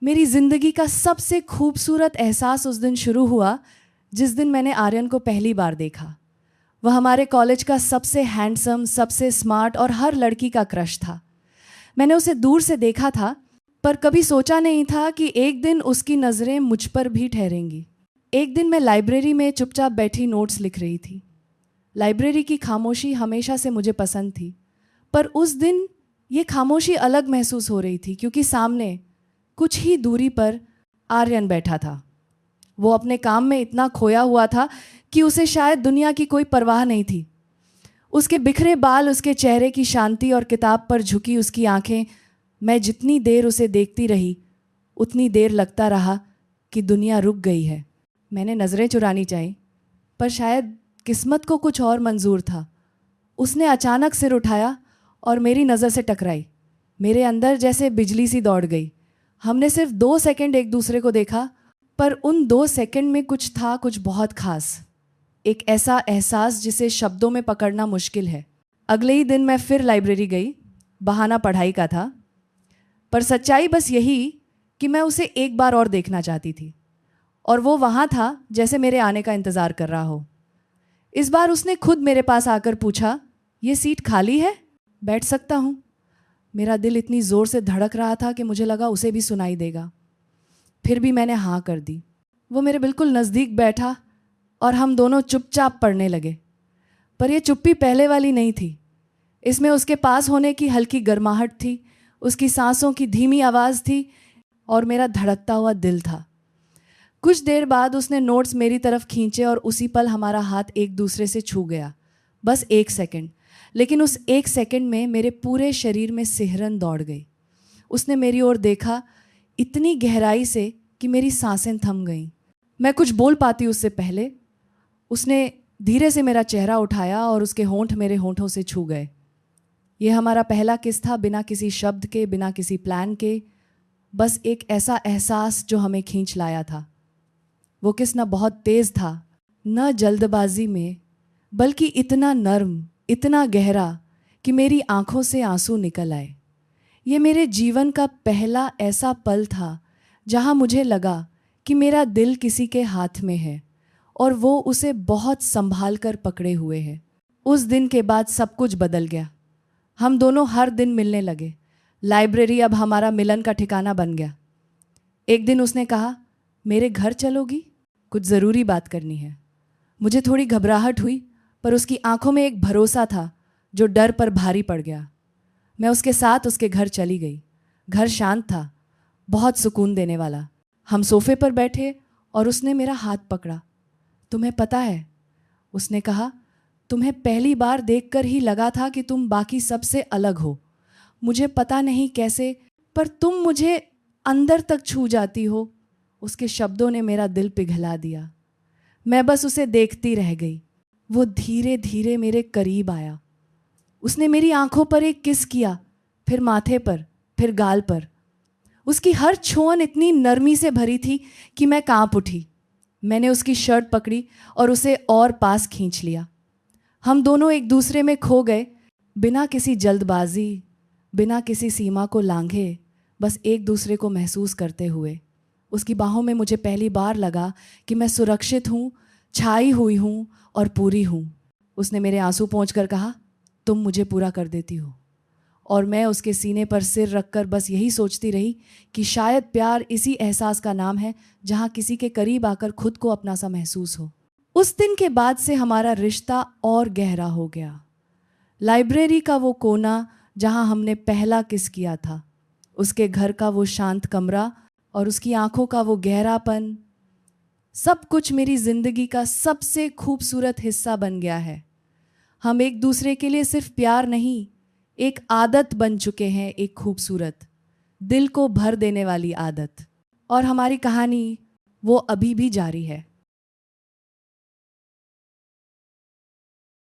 मेरी ज़िंदगी का सबसे खूबसूरत एहसास उस दिन शुरू हुआ जिस दिन मैंने आर्यन को पहली बार देखा। वह हमारे कॉलेज का सबसे हैंडसम, सबसे स्मार्ट और हर लड़की का क्रश था। मैंने उसे दूर से देखा था, पर कभी सोचा नहीं था कि एक दिन उसकी नज़रें मुझ पर भी ठहरेंगी। एक दिन मैं लाइब्रेरी में चुपचाप बैठी नोट्स लिख रही थी। लाइब्रेरी की खामोशी हमेशा से मुझे पसंद थी, पर उस दिन ये खामोशी अलग महसूस हो रही थी क्योंकि सामने कुछ ही दूरी पर आर्यन बैठा था। वो अपने काम में इतना खोया हुआ था कि उसे शायद दुनिया की कोई परवाह नहीं थी। उसके बिखरे बाल, उसके चेहरे की शांति और किताब पर झुकी उसकी आंखें, मैं जितनी देर उसे देखती रही उतनी देर लगता रहा कि दुनिया रुक गई है। मैंने नज़रें चुरानी चाही, पर शायद किस्मत को कुछ और मंजूर था। उसने अचानक सिर उठाया और मेरी नज़र से टकराई। मेरे अंदर जैसे बिजली सी दौड़ गई। हमने सिर्फ 2 सेकंड एक दूसरे को देखा, पर उन 2 सेकंड में कुछ था, कुछ बहुत खास। एक ऐसा एहसास जिसे शब्दों में पकड़ना मुश्किल है। अगले ही दिन मैं फिर लाइब्रेरी गई। बहाना पढ़ाई का था, पर सच्चाई बस यही कि मैं उसे एक बार और देखना चाहती थी। और वो वहाँ था जैसे मेरे आने का इंतज़ार कर रहा हो। इस बार उसने खुद मेरे पास आकर पूछा, ये सीट खाली है? बैठ सकता हूँ? मेरा दिल इतनी ज़ोर से धड़क रहा था कि मुझे लगा उसे भी सुनाई देगा। फिर भी मैंने हाँ कर दी। वो मेरे बिल्कुल नज़दीक बैठा और हम दोनों चुपचाप पढ़ने लगे। पर यह चुप्पी पहले वाली नहीं थी। इसमें उसके पास होने की हल्की गर्माहट थी, उसकी सांसों की धीमी आवाज़ थी और मेरा धड़कता हुआ दिल था। कुछ देर बाद उसने नोट्स मेरी तरफ खींचे और उसी पल हमारा हाथ एक दूसरे से छू गया। बस 1 सेकंड, लेकिन उस 1 सेकंड में मेरे पूरे शरीर में सिहरन दौड़ गई। उसने मेरी ओर देखा इतनी गहराई से कि मेरी सांसें थम गईं। मैं कुछ बोल पाती उससे पहले उसने धीरे से मेरा चेहरा उठाया और उसके होंठ मेरे होंठों से छू गए। ये हमारा पहला किस था, बिना किसी शब्द के, बिना किसी प्लान के। बस एक ऐसा एहसास जो हमें खींच लाया था। वो किस न बहुत तेज़ था, न जल्दबाजी में, बल्कि इतना नर्म, इतना गहरा कि मेरी आंखों से आंसू निकल आए। ये मेरे जीवन का पहला ऐसा पल था जहाँ मुझे लगा कि मेरा दिल किसी के हाथ में है और वो उसे बहुत संभाल कर पकड़े हुए है। उस दिन के बाद सब कुछ बदल गया। हम दोनों हर दिन मिलने लगे। लाइब्रेरी अब हमारा मिलन का ठिकाना बन गया। एक दिन उसने कहा, मेरे घर चलोगी? कुछ ज़रूरी बात करनी है। मुझे थोड़ी घबराहट हुई, पर उसकी आंखों में एक भरोसा था जो डर पर भारी पड़ गया। मैं उसके साथ उसके घर चली गई। घर शांत था, बहुत सुकून देने वाला। हम सोफे पर बैठे और उसने मेरा हाथ पकड़ा। तुम्हें पता है, उसने कहा, तुम्हें पहली बार देखकर ही लगा था कि तुम बाकी सबसे अलग हो। मुझे पता नहीं कैसे, पर तुम मुझे अंदर तक छू जाती हो। उसके शब्दों ने मेरा दिल पिघला दिया। मैं बस उसे देखती रह गई। वो धीरे धीरे मेरे करीब आया। उसने मेरी आंखों पर एक किस किया, फिर माथे पर, फिर गाल पर। उसकी हर छुअन इतनी नरमी से भरी थी कि मैं कांप उठी। मैंने उसकी शर्ट पकड़ी और उसे और पास खींच लिया। हम दोनों एक दूसरे में खो गए, बिना किसी जल्दबाजी, बिना किसी सीमा को लांघे, बस एक दूसरे को महसूस करते हुए। उसकी बाहों में मुझे पहली बार लगा कि मैं सुरक्षित हूँ, छाई हुई हूँ और पूरी हूँ। उसने मेरे आंसू पोंछकर कहा, तुम मुझे पूरा कर देती हो। और मैं उसके सीने पर सिर रखकर बस यही सोचती रही कि शायद प्यार इसी एहसास का नाम है जहाँ किसी के करीब आकर खुद को अपना सा महसूस हो। उस दिन के बाद से हमारा रिश्ता और गहरा हो गया। लाइब्रेरी का वो कोना जहाँ हमने पहला किस किया था, उसके घर का वो शांत कमरा और उसकी आंखों का वो गहरापन, सब कुछ मेरी ज़िंदगी का सबसे खूबसूरत हिस्सा बन गया है। हम एक दूसरे के लिए सिर्फ प्यार नहीं, एक आदत बन चुके हैं, एक खूबसूरत, दिल को भर देने वाली आदत। और हमारी कहानी वो अभी भी जारी है।